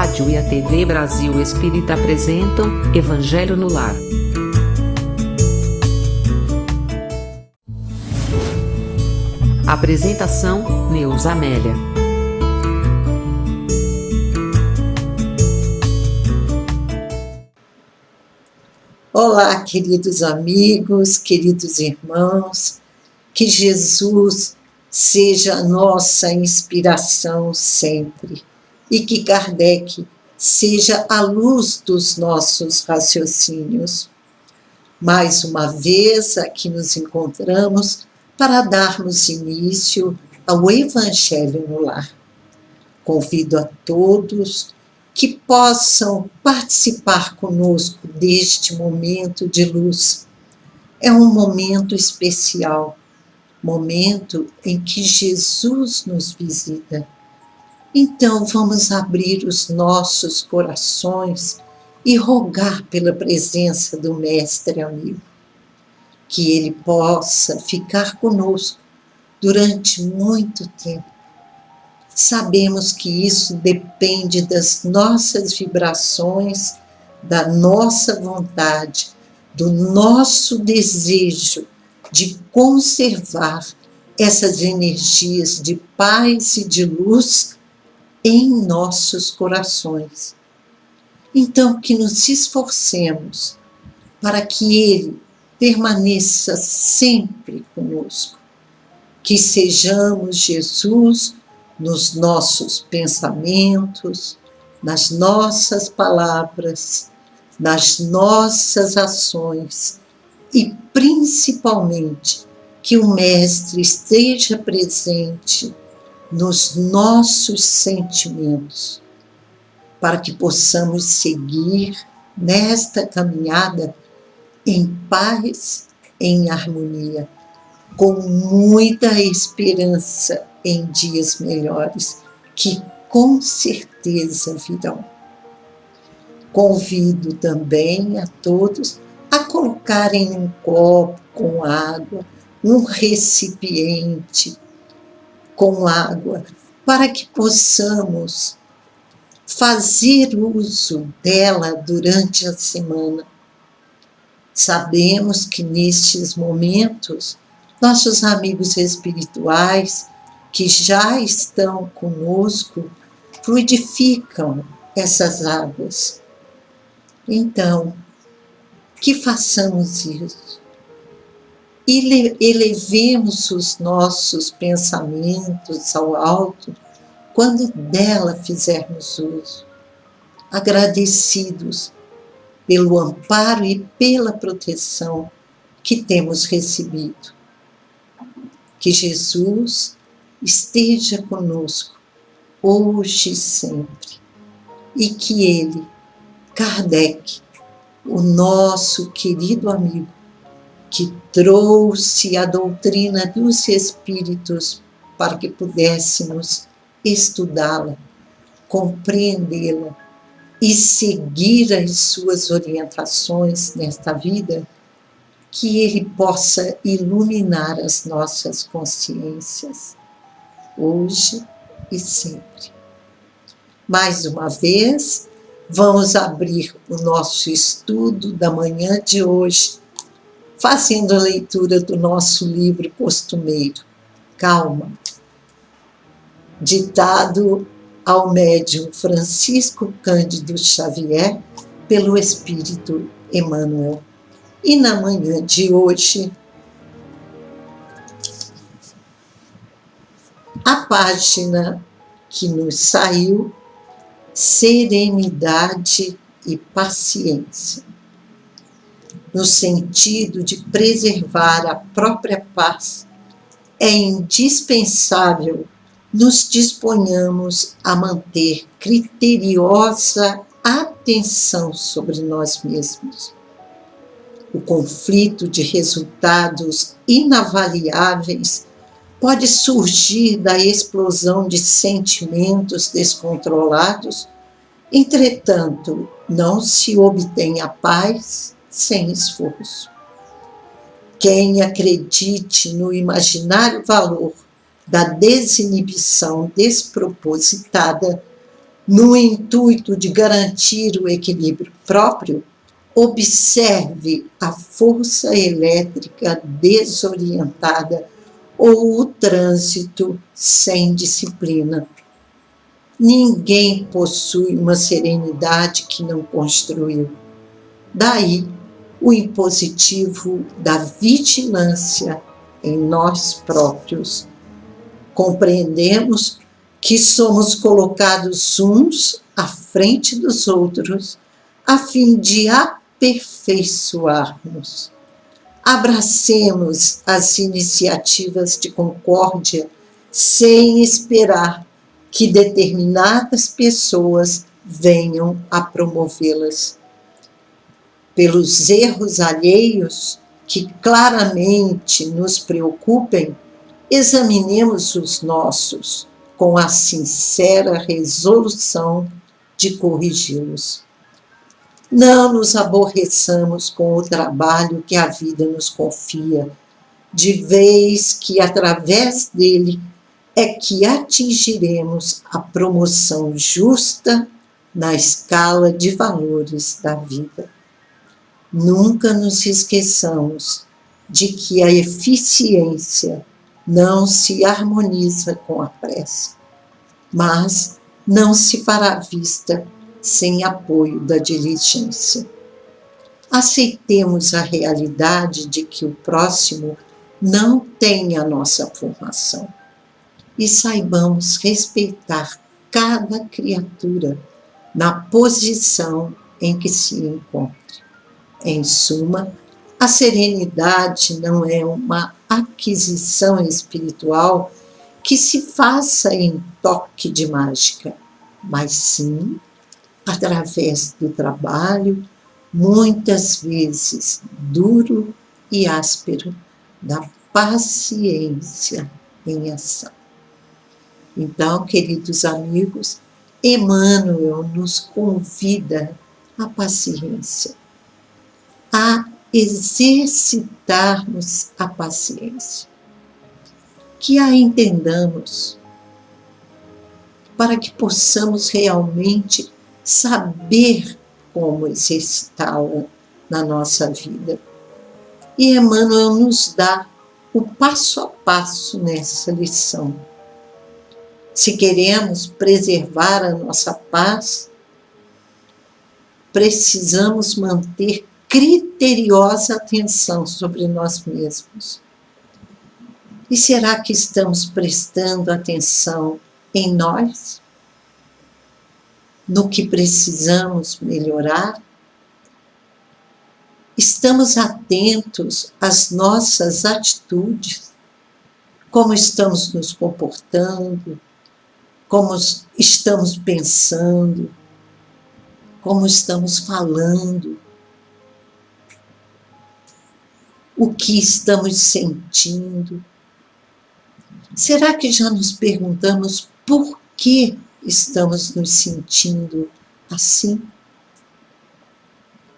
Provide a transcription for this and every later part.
rádio e a TV Brasil Espírita apresentam Evangelho no Lar. Apresentação: Neuza Amélia. Olá, queridos amigos, queridos irmãos, que Jesus seja a nossa inspiração sempre e que Kardec seja a luz dos nossos raciocínios. Mais uma vez aqui nos encontramos para darmos início ao Evangelho no Lar. Convido a todos que possam participar conosco deste momento de luz. É um momento especial, momento em que Jesus nos visita. Então vamos abrir os nossos corações e rogar pela presença do Mestre amigo, que Ele possa ficar conosco durante muito tempo. Sabemos que isso depende das nossas vibrações, da nossa vontade, do nosso desejo de conservar essas energias de paz e de luz em nossos corações. Então, que nos esforcemos para que Ele permaneça sempre conosco, que sejamos Jesus nos nossos pensamentos, nas nossas palavras, nas nossas ações e principalmente que o Mestre esteja presente nos nossos sentimentos, para que possamos seguir nesta caminhada em paz, em harmonia, com muita esperança em dias melhores, que com certeza virão. Convido também a todos a colocarem um copo com água, um recipiente com água, para que possamos fazer uso dela durante a semana. Sabemos que nestes momentos, nossos amigos espirituais que já estão conosco fluidificam essas águas. Então, que façamos isso. E elevemos os nossos pensamentos ao alto quando dela fizermos uso, agradecidos pelo amparo e pela proteção que temos recebido. Que Jesus esteja conosco hoje e sempre, e que Ele, Kardec, o nosso querido amigo, que trouxe a doutrina dos Espíritos para que pudéssemos estudá-la, compreendê-la e seguir as suas orientações nesta vida, que Ele possa iluminar as nossas consciências, hoje e sempre. Mais uma vez, vamos abrir o nosso estudo da manhã de hoje, fazendo a leitura do nosso livro costumeiro, Calma, ditado ao médium Francisco Cândido Xavier pelo Espírito Emmanuel. E na manhã de hoje, a página que nos saiu, Serenidade e Paciência, no sentido de preservar a própria paz, é indispensável nos disponhamos a manter criteriosa atenção sobre nós mesmos. O conflito de resultados inavaliáveis pode surgir da explosão de sentimentos descontrolados, entretanto, não se obtém a paz sem esforço. Quem acredite no imaginário valor da desinibição despropositada No intuito de garantir o equilíbrio próprio, observe a força elétrica desorientada ou o trânsito sem disciplina. Ninguém possui uma serenidade que não construiu. Daí o impositivo da vigilância em nós próprios. Compreendemos que somos colocados uns à frente dos outros, a fim de aperfeiçoarmos. Abracemos as iniciativas de concórdia sem esperar que determinadas pessoas venham a promovê-las. Pelos erros alheios que claramente nos preocupem, examinemos os nossos com a sincera resolução de corrigi-los. Não nos aborreçamos com o trabalho que a vida nos confia, de vez que através dele é que atingiremos a promoção justa na escala de valores da vida. Nunca nos esqueçamos de que a eficiência não se harmoniza com a prece, mas não se fará vista sem apoio da diligência. Aceitemos a realidade de que o próximo não tem a nossa formação e saibamos respeitar cada criatura na posição em que se encontra. Em suma, a serenidade não é uma aquisição espiritual que se faça em toque de mágica, mas sim através do trabalho, muitas vezes duro e áspero, da paciência em ação. Então, queridos amigos, Emmanuel nos convida à paciência, a exercitarmos a paciência, que a entendamos, para que possamos realmente saber como exercitá-la na nossa vida. E Emmanuel nos dá o passo a passo nessa lição. Se queremos preservar a nossa paz, precisamos manter criteriosa atenção sobre nós mesmos. E será que estamos prestando atenção em nós? No que precisamos melhorar? Estamos atentos às nossas atitudes, como estamos nos comportando, como estamos pensando, como estamos falando, o que estamos sentindo. Será que já nos perguntamos por que estamos nos sentindo assim?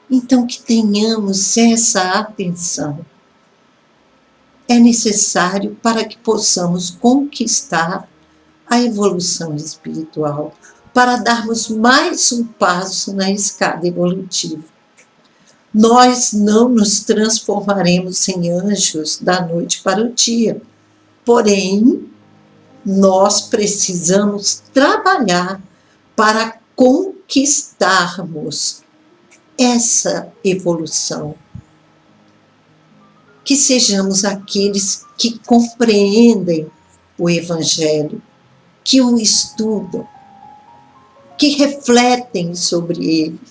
Então, que tenhamos essa atenção. É necessário para que possamos conquistar a evolução espiritual, para darmos mais um passo na escada evolutiva. Nós não nos transformaremos em anjos da noite para o dia, porém, nós precisamos trabalhar para conquistarmos essa evolução. Que sejamos aqueles que compreendem o Evangelho, que o estudam, que refletem sobre ele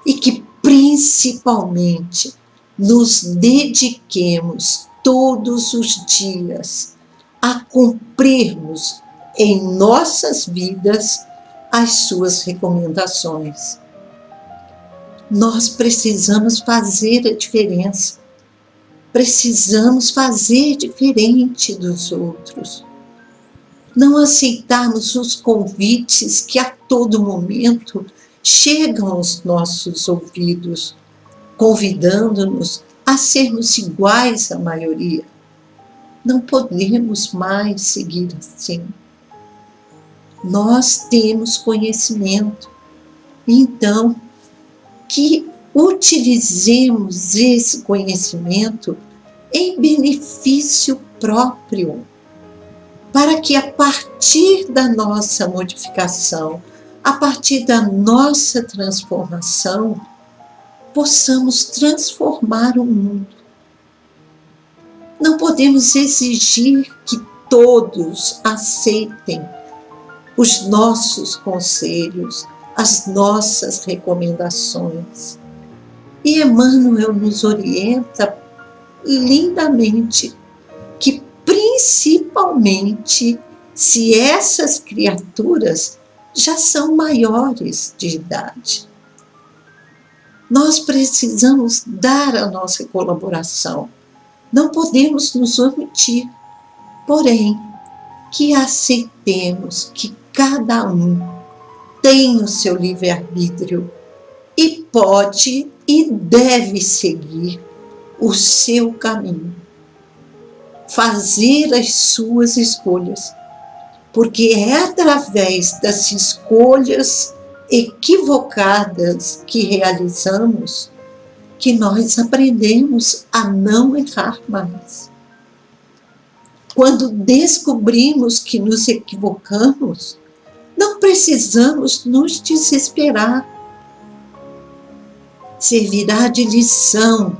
e que principalmente nos dediquemos todos os dias a cumprirmos em nossas vidas as suas recomendações. Nós precisamos fazer a diferença, precisamos fazer diferente dos outros. Não aceitarmos os convites que a todo momento chegam aos nossos ouvidos, convidando-nos a sermos iguais à maioria. Não podemos mais seguir assim. Nós temos conhecimento. Então, que utilizemos esse conhecimento em benefício próprio, para que a partir da nossa modificação, a partir da nossa transformação, possamos transformar o mundo. Não podemos exigir que todos aceitem os nossos conselhos, as nossas recomendações. E Emmanuel nos orienta lindamente que, principalmente, se essas criaturas já são maiores de idade, nós precisamos dar a nossa colaboração. Não podemos nos omitir, porém, que aceitemos que cada um tem o seu livre-arbítrio e pode e deve seguir o seu caminho, fazer as suas escolhas, porque é através das escolhas equivocadas que realizamos que nós aprendemos a não errar mais. Quando descobrimos que nos equivocamos, não precisamos nos desesperar. Servirá de lição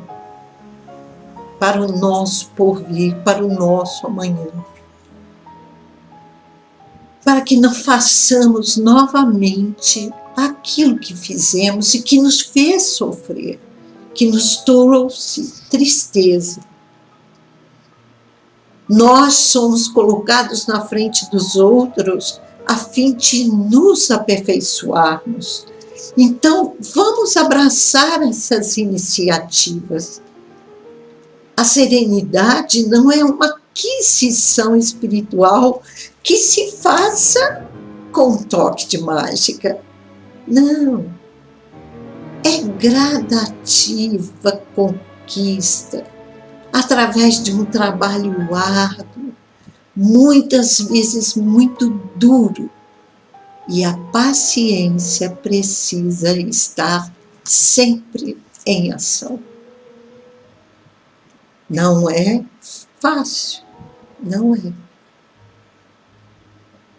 para o nosso porvir, para o nosso amanhã. Para que não façamos novamente aquilo que fizemos e que nos fez sofrer, que nos trouxe tristeza. Nós somos colocados na frente dos outros a fim de nos aperfeiçoarmos. Então, vamos abraçar essas iniciativas. A serenidade não é uma aquisição espiritual que se faça com um toque de mágica. Não. É gradativa conquista, através de um trabalho árduo, muitas vezes muito duro, e a paciência precisa estar sempre em ação. Não é fácil, não é.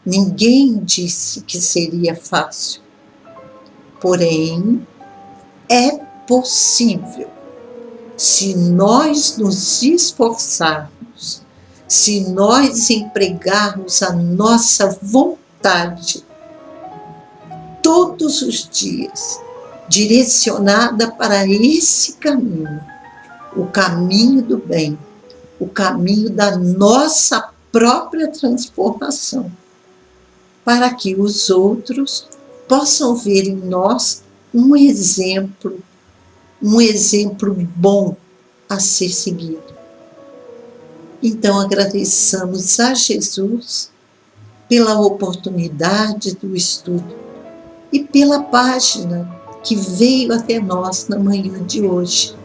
Ninguém disse que seria fácil, porém, é possível. Se nós nos esforçarmos, se nós empregarmos a nossa vontade todos os dias, direcionada para esse caminho, o caminho do bem, o caminho da nossa própria transformação, para que os outros possam ver em nós um exemplo bom a ser seguido. Então, agradeçamos a Jesus pela oportunidade do estudo e pela página que veio até nós na manhã de hoje.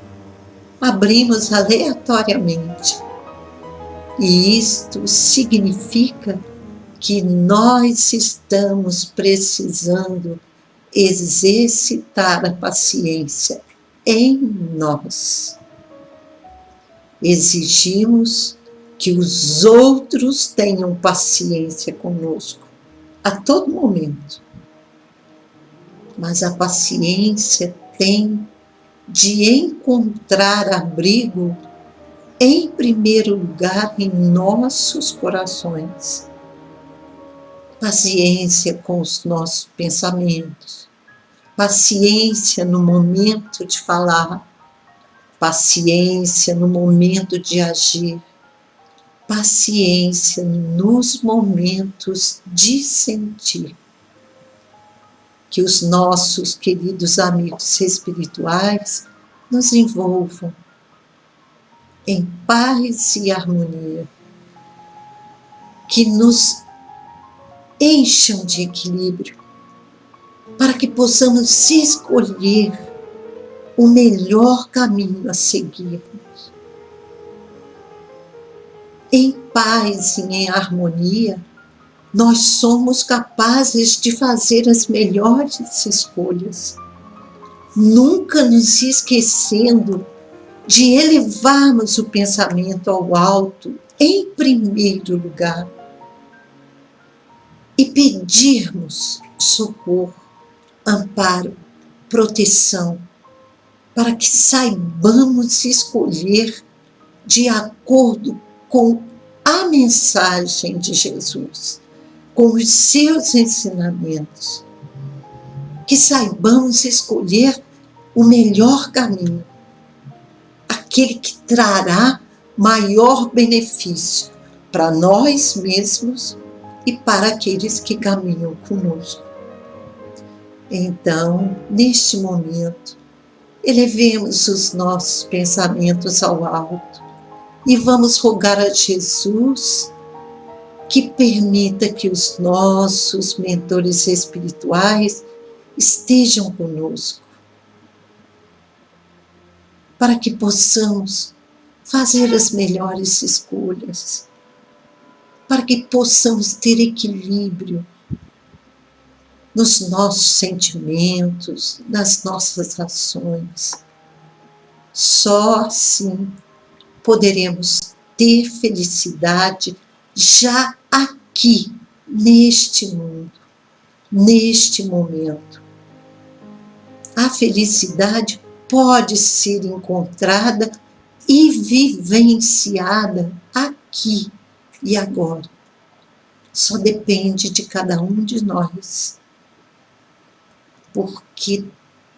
Abrimos aleatoriamente, e isto significa que nós estamos precisando exercitar a paciência em nós. Exigimos que os outros tenham paciência conosco a todo momento. Mas a paciência tem de encontrar abrigo, em primeiro lugar, em nossos corações. Paciência com os nossos pensamentos, paciência no momento de falar, paciência no momento de agir, paciência nos momentos de sentir. Que os nossos queridos amigos espirituais nos envolvam em paz e harmonia, que nos encham de equilíbrio, para que possamos escolher o melhor caminho a seguirmos. Em paz e em harmonia, nós somos capazes de fazer as melhores escolhas, nunca nos esquecendo de elevarmos o pensamento ao alto em primeiro lugar e pedirmos socorro, amparo, proteção, para que saibamos escolher de acordo com a mensagem de Jesus, com os seus ensinamentos, que saibamos escolher o melhor caminho, aquele que trará maior benefício para nós mesmos e para aqueles que caminham conosco. Então, neste momento, elevemos os nossos pensamentos ao alto e vamos rogar a Jesus que permita que os nossos mentores espirituais estejam conosco, para que possamos fazer as melhores escolhas, para que possamos ter equilíbrio nos nossos sentimentos, nas nossas ações. Só assim poderemos ter felicidade já aqui, neste mundo, neste momento. A felicidade pode ser encontrada e vivenciada aqui e agora. Só depende de cada um de nós. Porque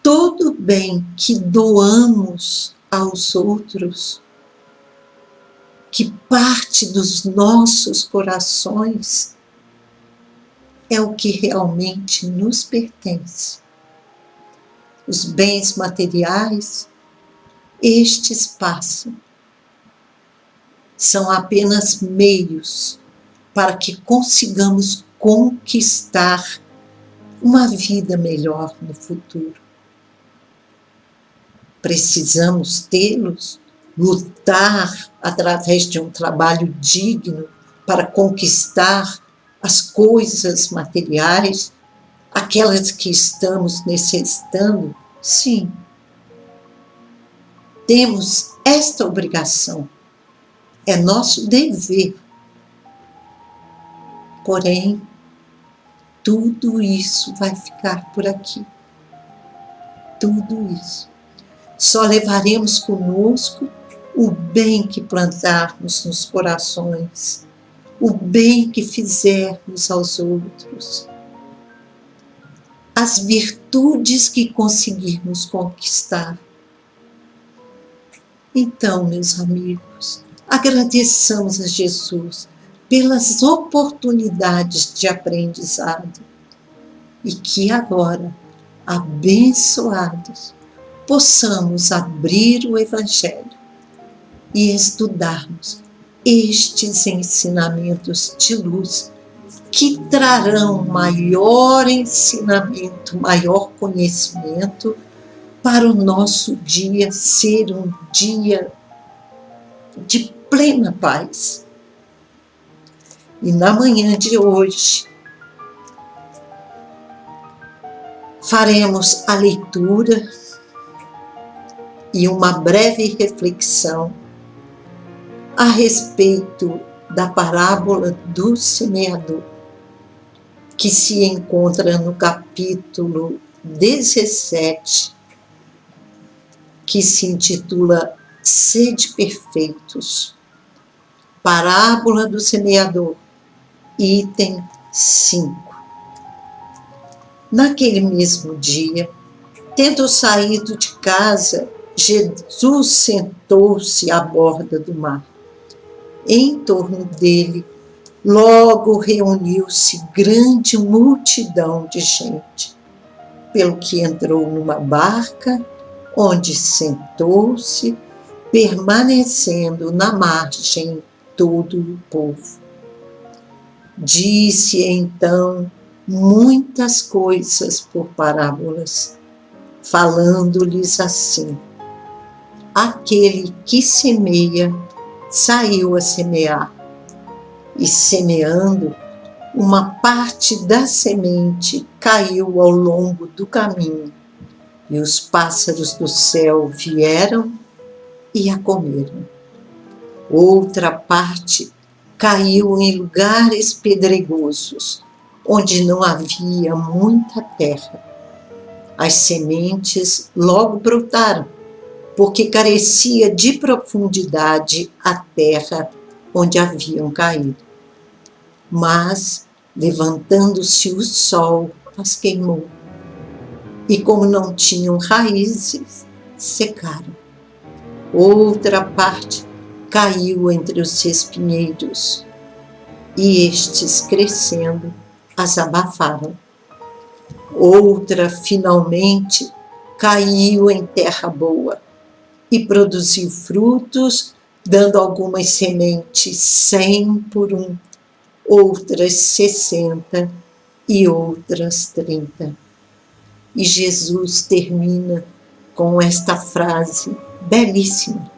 todo bem que doamos aos outros, que parte dos nossos corações, é o que realmente nos pertence. Os bens materiais, estes passam. São apenas meios para que consigamos conquistar uma vida melhor no futuro. Precisamos tê-los, lutar através de um trabalho digno para conquistar as coisas materiais, aquelas que estamos necessitando? Sim. Temos esta obrigação. É nosso dever. Porém, tudo isso vai ficar por aqui. Tudo isso. Só levaremos conosco o bem que plantarmos nos corações, o bem que fizermos aos outros, as virtudes que conseguirmos conquistar. Então, meus amigos, agradeçamos a Jesus pelas oportunidades de aprendizado e que agora, abençoados, possamos abrir o Evangelho e estudarmos estes ensinamentos de luz que trarão maior ensinamento, maior conhecimento para o nosso dia ser um dia de plena paz. E na manhã de hoje, faremos a leitura e uma breve reflexão a respeito da parábola do semeador, que se encontra no capítulo 17, que se intitula Sede Perfeitos. Parábola do semeador, item 5. Naquele mesmo dia, tendo saído de casa, Jesus sentou-se à borda do mar. Em torno dele, logo reuniu-se grande multidão de gente, pelo que entrou numa barca, onde sentou-se, permanecendo na margem todo o povo. Disse então muitas coisas por parábolas, falando-lhes assim: aquele que semeia saiu a semear, e semeando, uma parte da semente caiu ao longo do caminho, e os pássaros do céu vieram e a comeram. Outra parte caiu em lugares pedregosos, onde não havia muita terra. As sementes logo brotaram, porque carecia de profundidade a terra onde haviam caído. Mas, levantando-se o sol, as queimou. E como não tinham raízes, secaram. Outra parte caiu entre os espinheiros, e estes, crescendo, as abafaram. Outra, finalmente, caiu em terra boa e produziu frutos, dando algumas sementes 100 por 1, outras 60 e outras 30. E Jesus termina com esta frase belíssima,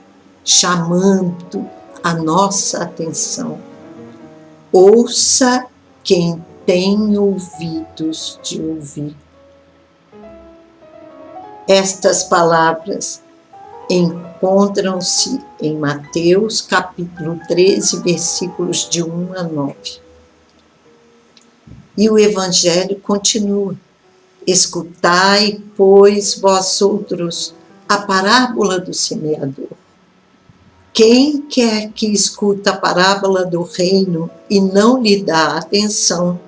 chamando a nossa atenção. Ouça quem tem ouvidos de ouvir. Estas palavras encontram-se em Mateus capítulo 13, versículos de 1 a 9. E o Evangelho continua. Escutai, pois, vós outros, a parábola do semeador. Quem quer que escuta a parábola do reino e não lhe dá atenção,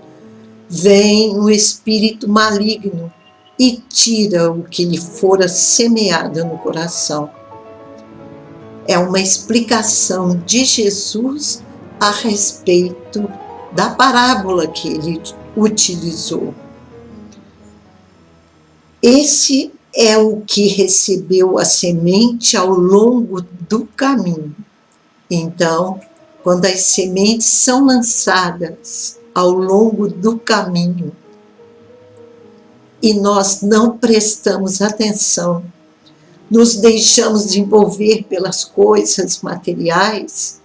vem o espírito maligno e tira o que lhe fora semeado no coração. É uma explicação de Jesus a respeito da parábola que ele utilizou. Esse é o que recebeu a semente ao longo do caminho. Então, quando as sementes são lançadas ao longo do caminho e nós não prestamos atenção, nos deixamos envolver pelas coisas materiais,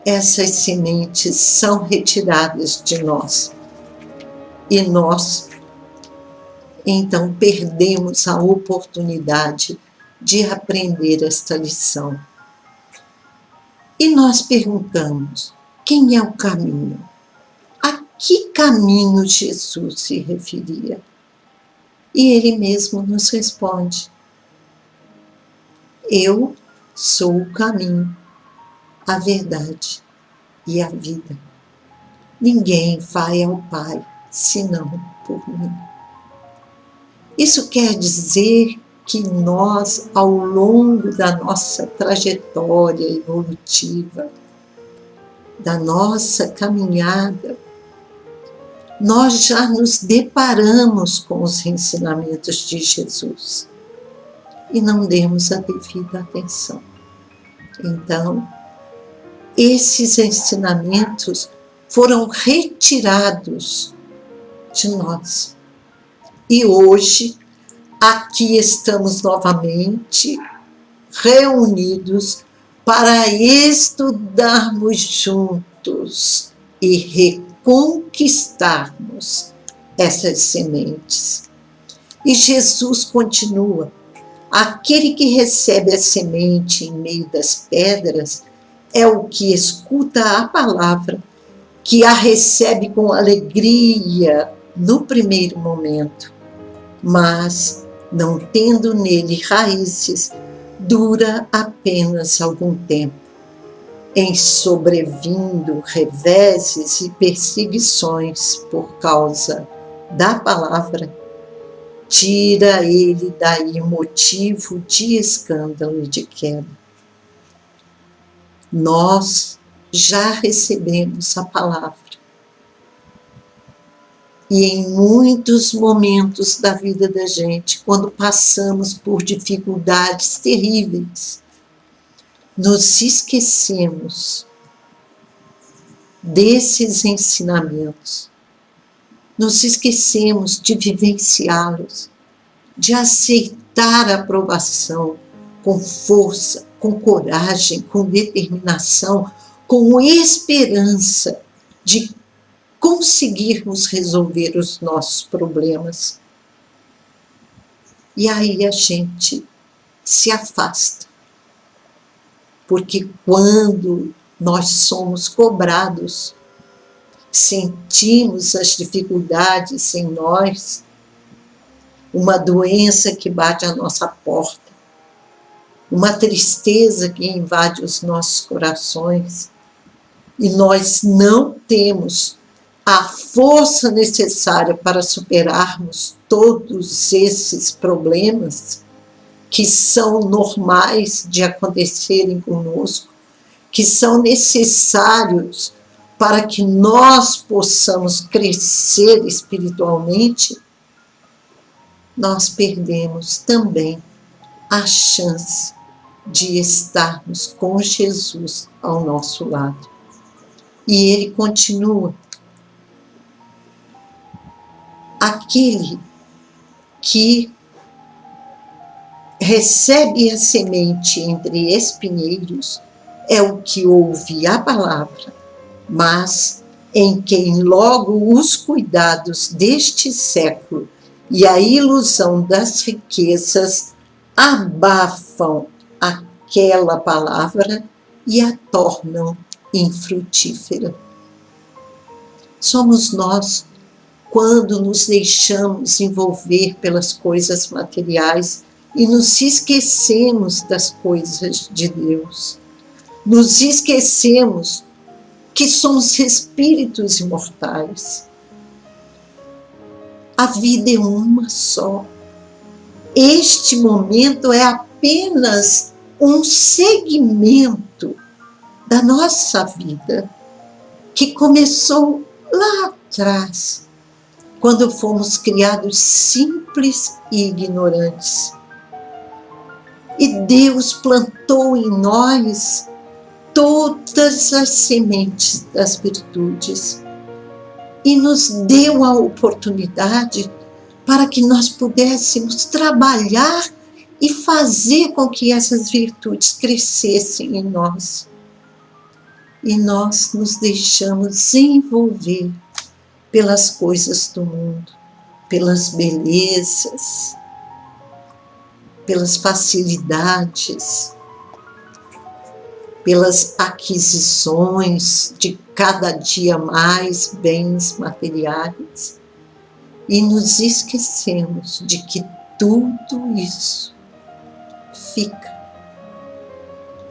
essas sementes são retiradas de nós. E nós, então, perdemos a oportunidade de aprender esta lição. E nós perguntamos, quem é o caminho? A que caminho Jesus se referia? E ele mesmo nos responde, eu sou o caminho, a verdade e a vida. Ninguém vai ao Pai, senão por mim. Isso quer dizer que nós, ao longo da nossa trajetória evolutiva, da nossa caminhada, nós já nos deparamos com os ensinamentos de Jesus e não demos a devida atenção. Então, esses ensinamentos foram retirados de nós. E hoje, aqui estamos novamente reunidos para estudarmos juntos e reconquistarmos essas sementes. E Jesus continua, aquele que recebe a semente em meio das pedras é o que escuta a palavra, que a recebe com alegria no primeiro momento, mas, não tendo nele raízes, dura apenas algum tempo. Em sobrevindo reveses e perseguições por causa da palavra, tira ele daí motivo de escândalo e de queda. Nós já recebemos a palavra. E em muitos momentos da vida da gente, quando passamos por dificuldades terríveis, nos esquecemos desses ensinamentos, nos esquecemos de vivenciá-los, de aceitar a aprovação com força, com coragem, com determinação, com esperança de conseguirmos resolver os nossos problemas. E aí a gente se afasta. Porque quando nós somos cobrados, sentimos as dificuldades em nós, uma doença que bate à nossa porta, uma tristeza que invade os nossos corações, e nós não temos a força necessária para superarmos todos esses problemas que são normais de acontecerem conosco, que são necessários para que nós possamos crescer espiritualmente, nós perdemos também a chance de estarmos com Jesus ao nosso lado. E ele continua: aquele que recebe a semente entre espinheiros é o que ouve a palavra, mas em quem logo os cuidados deste século e a ilusão das riquezas abafam aquela palavra e a tornam infrutífera. Somos nós, quando nos deixamos envolver pelas coisas materiais e nos esquecemos das coisas de Deus. Nos esquecemos que somos espíritos imortais. A vida é uma só. Este momento é apenas um segmento da nossa vida, que começou lá atrás, quando fomos criados simples e ignorantes. E Deus plantou em nós todas as sementes das virtudes e nos deu a oportunidade para que nós pudéssemos trabalhar e fazer com que essas virtudes crescessem em nós. E nós nos deixamos envolver pelas coisas do mundo, pelas belezas, pelas facilidades, pelas aquisições de cada dia mais bens materiais, e nos esquecemos de que tudo isso fica.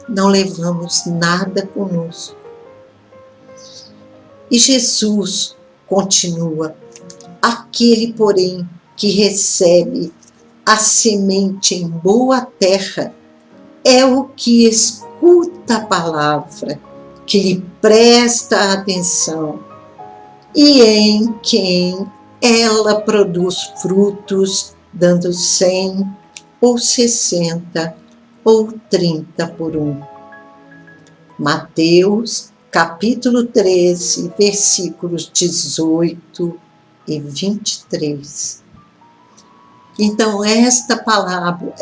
Não levamos nada conosco. E Jesus continua: aquele, porém, que recebe a semente em boa terra é o que escuta a palavra, que lhe presta atenção e em quem ela produz frutos, dando 100 ou 60 ou 30 por um. Mateus, capítulo 13, versículos 18 e 23. Então, esta parábola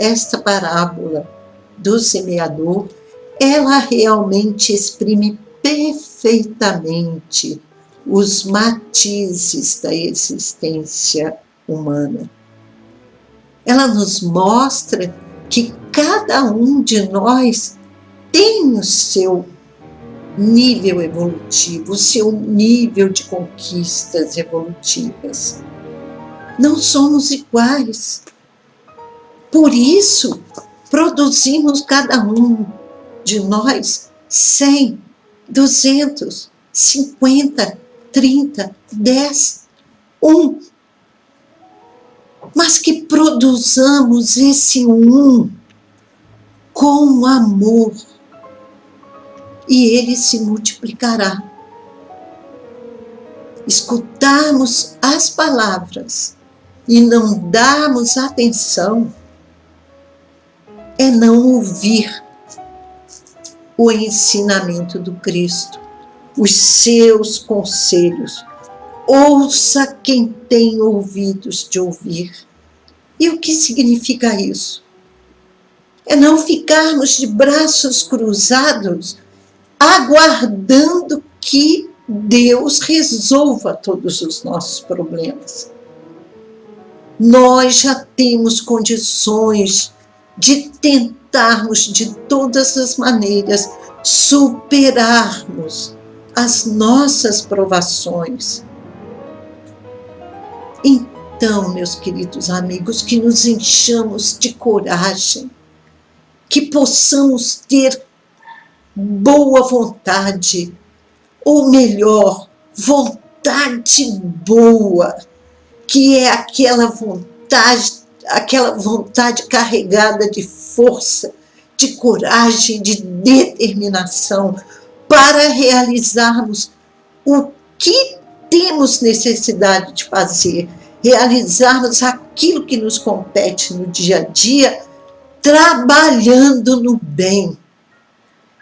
do semeador, ela realmente exprime perfeitamente os matizes da existência humana. Ela nos mostra que cada um de nós tem o seu nível evolutivo, o seu nível de conquistas evolutivas. Não somos iguais. Por isso, produzimos cada um de nós 100, 200, 50, 30, 10, 1. Mas que produzamos esse com amor, e ele se multiplicará. Escutarmos as palavras e não darmos atenção é não ouvir o ensinamento do Cristo, os seus conselhos. Ouça quem tem ouvidos de ouvir. E o que significa isso? É não ficarmos de braços cruzados, aguardando que Deus resolva todos os nossos problemas. Nós já temos condições de tentarmos de todas as maneiras superarmos as nossas provações. Então, meus queridos amigos, que nos enchamos de coragem, que possamos ter boa vontade, ou melhor, vontade boa, que é aquela vontade carregada de força, de coragem, de determinação, para realizarmos o que temos necessidade de fazer, realizarmos aquilo que nos compete no dia a dia, trabalhando no bem,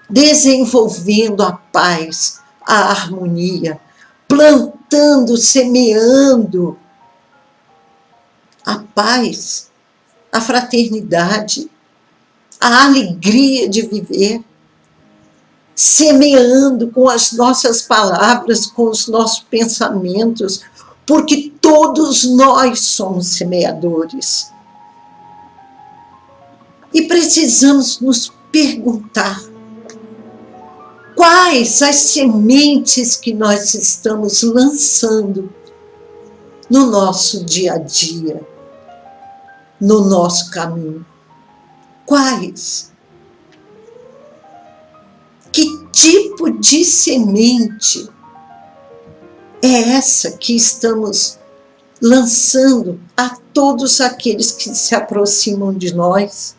desenvolvendo a paz, a harmonia, plantando, semeando a paz, a fraternidade, a alegria de viver, semeando com as nossas palavras, com os nossos pensamentos, porque todos nós somos semeadores. E precisamos nos perguntar quais as sementes que nós estamos lançando no nosso dia a dia, no nosso caminho. Quais? Que tipo de semente é essa que estamos lançando a todos aqueles que se aproximam de nós?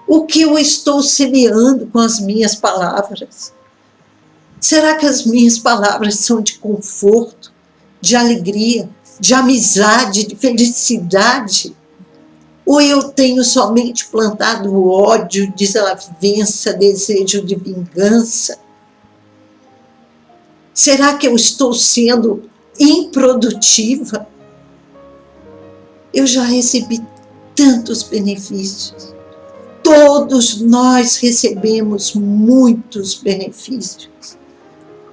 O que eu estou semeando com as minhas palavras? Será que as minhas palavras são de conforto, de alegria, de amizade, de felicidade? Ou eu tenho somente plantado ódio, desavença, desejo de vingança? Será que eu estou sendo improdutiva? Eu já recebi tantos benefícios. Todos nós recebemos muitos benefícios.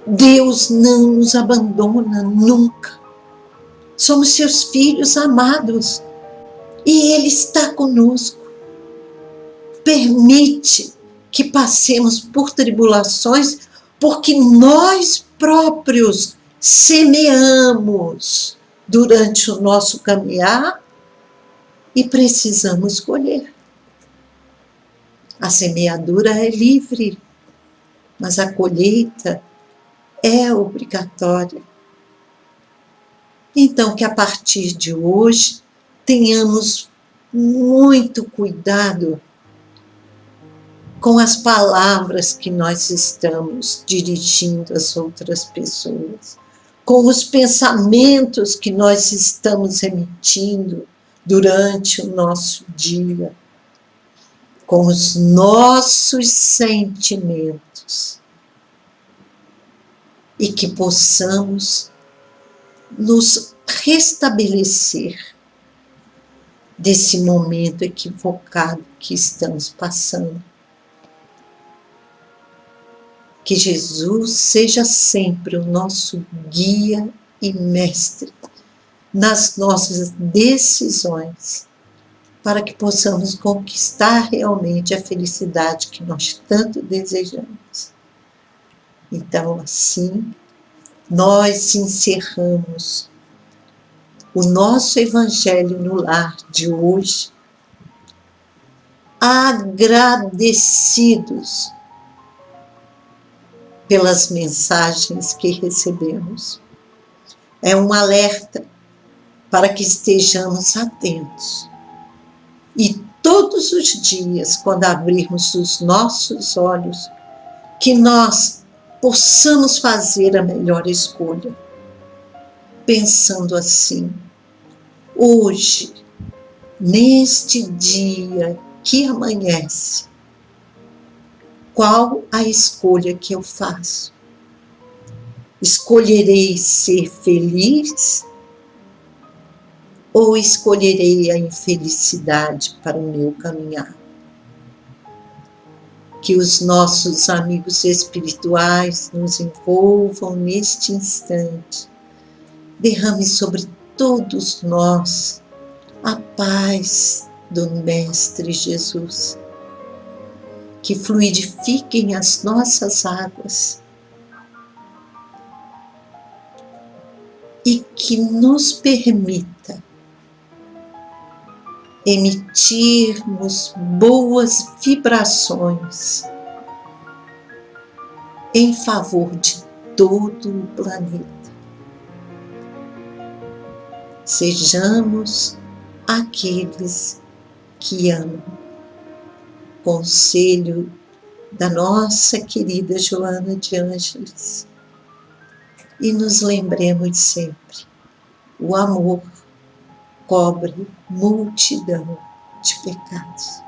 Deus não nos abandona nunca. Somos seus filhos amados e Ele está conosco. Permite que passemos por tribulações, porque nós próprios semeamos durante o nosso caminhar e precisamos colher. A semeadura é livre, mas a colheita é obrigatória. Então, que a partir de hoje tenhamos muito cuidado com as palavras que nós estamos dirigindo às outras pessoas, com os pensamentos que nós estamos emitindo durante o nosso dia, com os nossos sentimentos, e que possamos nos restabelecer desse momento equivocado que estamos passando. Que Jesus seja sempre o nosso guia e mestre nas nossas decisões, para que possamos conquistar realmente a felicidade que nós tanto desejamos. Então, assim, nós encerramos o nosso Evangelho no Lar de hoje, agradecidos pelas mensagens que recebemos. É um alerta para que estejamos atentos. E todos os dias, quando abrirmos os nossos olhos, que nós possamos fazer a melhor escolha, pensando assim: hoje, neste dia que amanhece, qual a escolha que eu faço? Escolherei ser feliz ou escolherei a infelicidade para o meu caminhar? Que os nossos amigos espirituais nos envolvam neste instante. Derrame sobre todos nós a paz do Mestre Jesus. Que fluidifiquem as nossas águas e que nos permita emitirmos boas vibrações em favor de todo o planeta. Sejamos aqueles que amam. Conselho da nossa querida Joana de Ângeles. E nos lembremos sempre, o amor cobre multidão de pecados.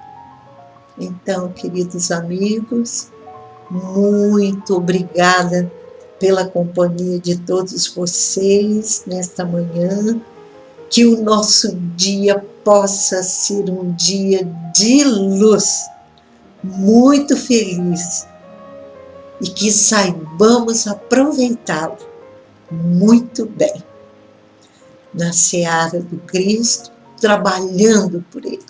Então, queridos amigos, muito obrigada pela companhia de todos vocês nesta manhã. Que o nosso dia possa ser um dia de luz, muito feliz, e que saibamos aproveitá-lo muito bem, na seara do Cristo, trabalhando por Ele.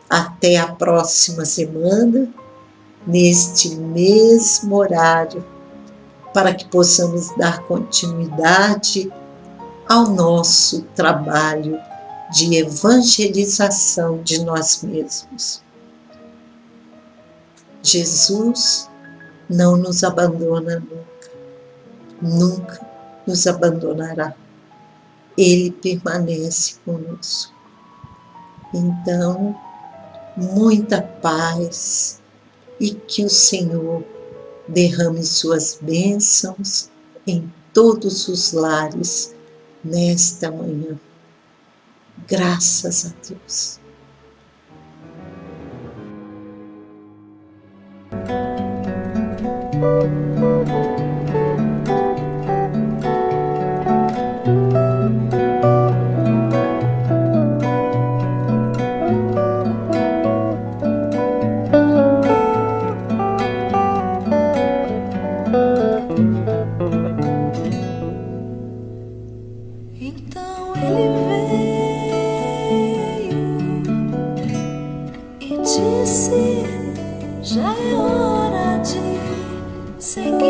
Até a próxima semana, neste mesmo horário, para que possamos dar continuidade ao nosso trabalho de evangelização de nós mesmos. Jesus não nos abandona nunca, nunca nos abandonará. Ele permanece conosco. Então, muita paz e que o Senhor derrame suas bênçãos em todos os lares nesta manhã. Graças a Deus. Então ele veio e disse: já é hora de seguir.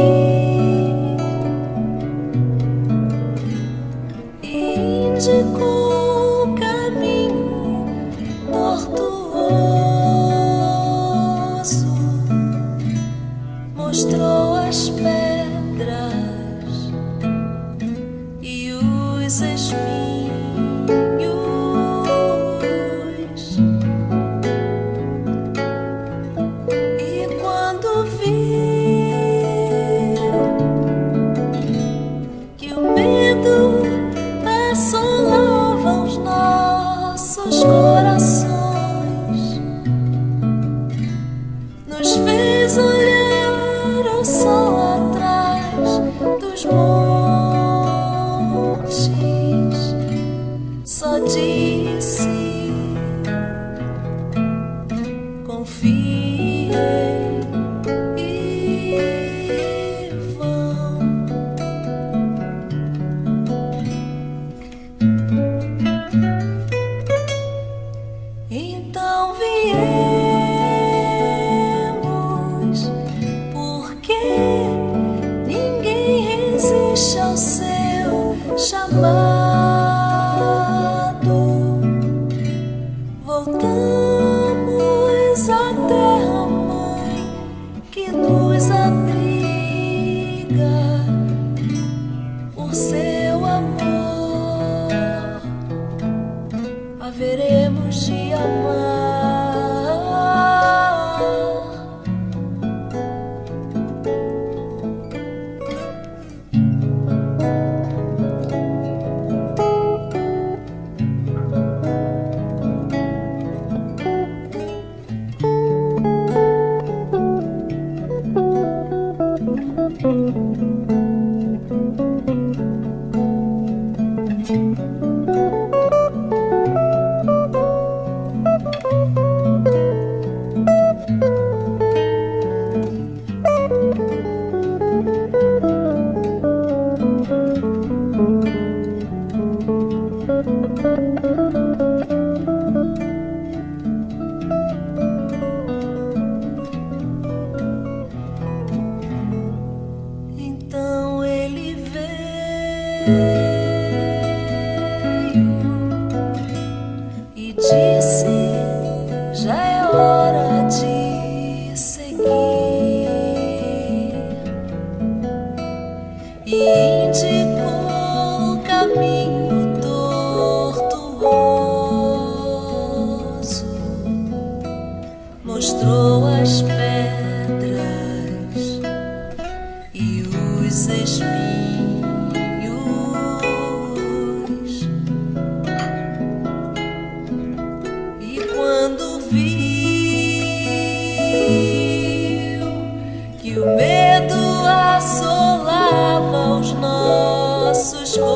E indicou o caminho tortuoso, mostrou as pedras e os espinhos. E quando viu que o medo assolava os nossos corações, nos fez olhar ao sol atrás dos montes. Só disse: confie e vão. Então viemos, porque ninguém resiste ao seu chamado. Voltamos à terra-mãe que nos abriga por seu amor. Haveremos de amar.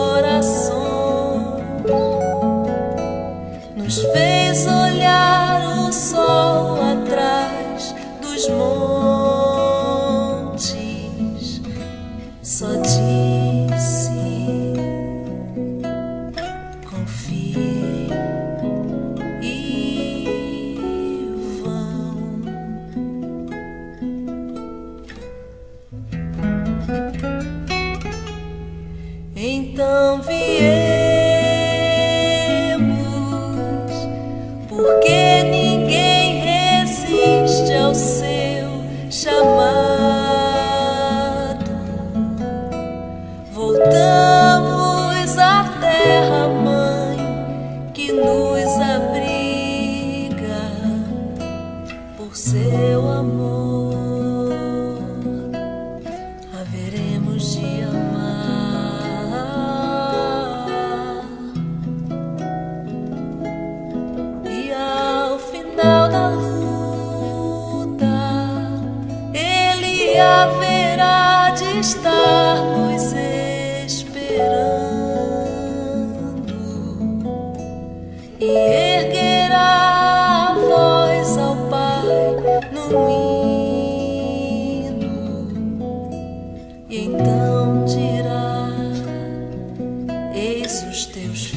corações, nos fez olhar o sol atrás dos montes. Só disse: confie e vão. Então viemos, porque ninguém resiste ao seu chamado. Voltamos à terra mãe que nos abriga por seu amor. Haveremos de amar, e ao final da luta Ele haverá de estar nos esperando e erguerá a voz ao Pai no hino, e então dirá: eis os teus filhos.